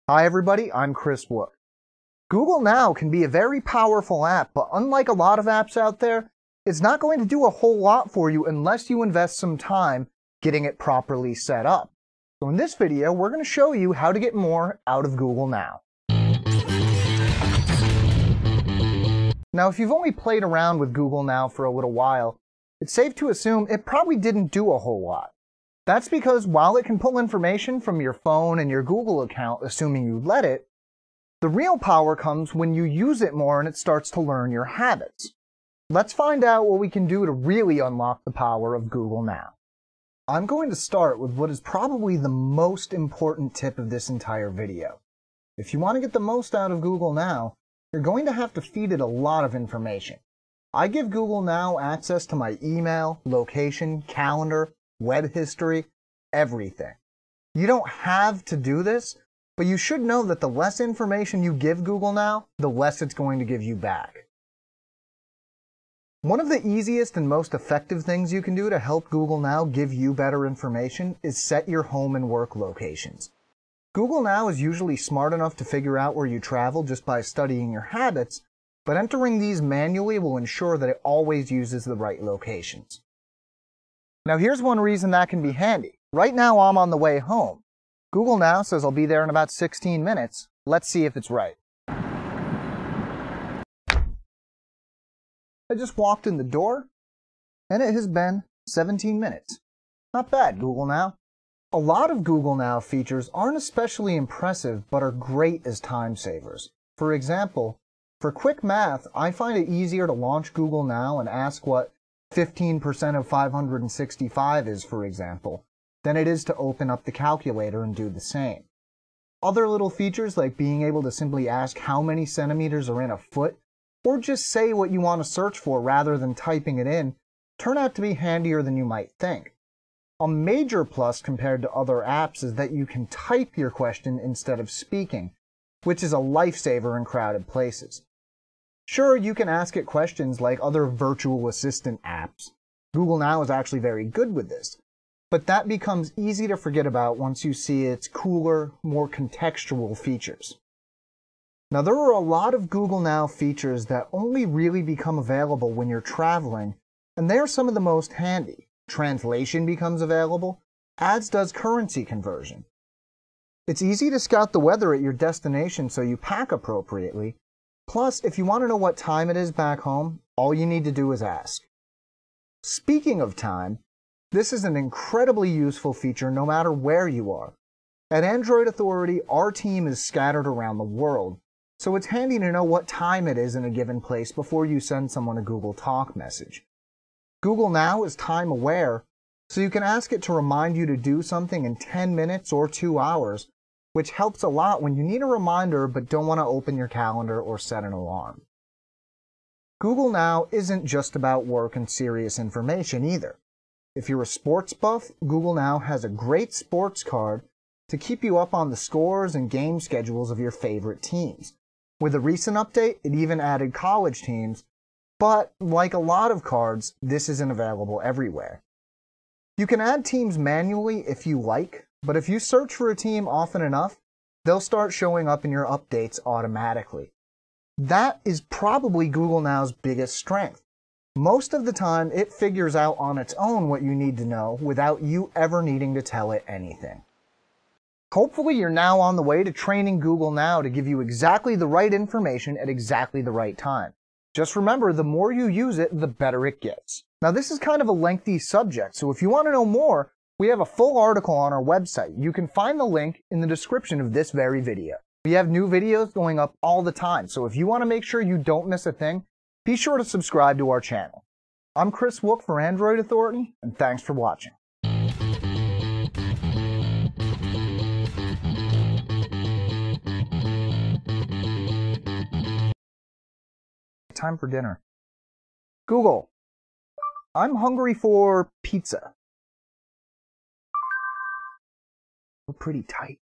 Hi everybody, I'm Chris Wook. Google Now can be a very powerful app, but unlike a lot of apps out there, it's not going to do a whole lot for you unless you invest some time getting it properly set up. So in this video, we're going to show you how to get more out of Google Now. Now, if you've only played around with Google Now for a little while, it's safe to assume it probably didn't do a whole lot. That's because while it can pull information from your phone and your Google account, assuming you let it, the real power comes when you use it more and it starts to learn your habits. Let's find out what we can do to really unlock the power of Google Now. I'm going to start with what is probably the most important tip of this entire video. If you want to get the most out of Google Now, you're going to have to feed it a lot of information. I give Google Now access to my email, location, calendar, web history, everything. You don't have to do this, but you should know that the less information you give Google Now, the less it's going to give you back. One of the easiest and most effective things you can do to help Google Now give you better information is set your home and work locations. Google Now is usually smart enough to figure out where you travel just by studying your habits, but entering these manually will ensure that it always uses the right locations. Now here's one reason that can be handy. Right now I'm on the way home. Google Now says I'll be there in about 16 minutes. Let's see if it's right. I just walked in the door, and it has been 17 minutes. Not bad, Google Now. A lot of Google Now features aren't especially impressive, but are great as time savers. For example, for quick math, I find it easier to launch Google Now and ask what 15% of 565 is, for example, than it is to open up the calculator and do the same. Other little features like being able to simply ask how many centimeters are in a foot, or just say what you want to search for rather than typing it in, turn out to be handier than you might think. A major plus compared to other apps is that you can type your question instead of speaking, which is a lifesaver in crowded places. Sure, you can ask it questions like other virtual assistant apps. Google Now is actually very good with this, but that becomes easy to forget about once you see its cooler, more contextual features. Now, there are a lot of Google Now features that only really become available when you're traveling, and they are some of the most handy. Translation becomes available, as does currency conversion. It's easy to scout the weather at your destination so you pack appropriately. Plus, if you want to know what time it is back home, all you need to do is ask. Speaking of time, this is an incredibly useful feature no matter where you are. At Android Authority, our team is scattered around the world, so it's handy to know what time it is in a given place before you send someone a Google Talk message. Google Now is time aware, so you can ask it to remind you to do something in 10 minutes or 2 hours, which helps a lot when you need a reminder but don't want to open your calendar or set an alarm. Google Now isn't just about work and serious information either. If you're a sports buff, Google Now has a great sports card to keep you up on the scores and game schedules of your favorite teams. With a recent update, it even added college teams, but like a lot of cards, this isn't available everywhere. You can add teams manually if you like, but if you search for a team often enough, they'll start showing up in your updates automatically. That is probably Google Now's biggest strength. Most of the time, it figures out on its own what you need to know without you ever needing to tell it anything. Hopefully, you're now on the way to training Google Now to give you exactly the right information at exactly the right time. Just remember, the more you use it, the better it gets. Now, this is kind of a lengthy subject, so if you want to know more, we have a full article on our website. You can find the link in the description of this very video. We have new videos going up all the time, so if you want to make sure you don't miss a thing, be sure to subscribe to our channel. I'm Chris Wook for Android Authority, and thanks for watching. Time for dinner. Google, I'm hungry for pizza. We're pretty tight.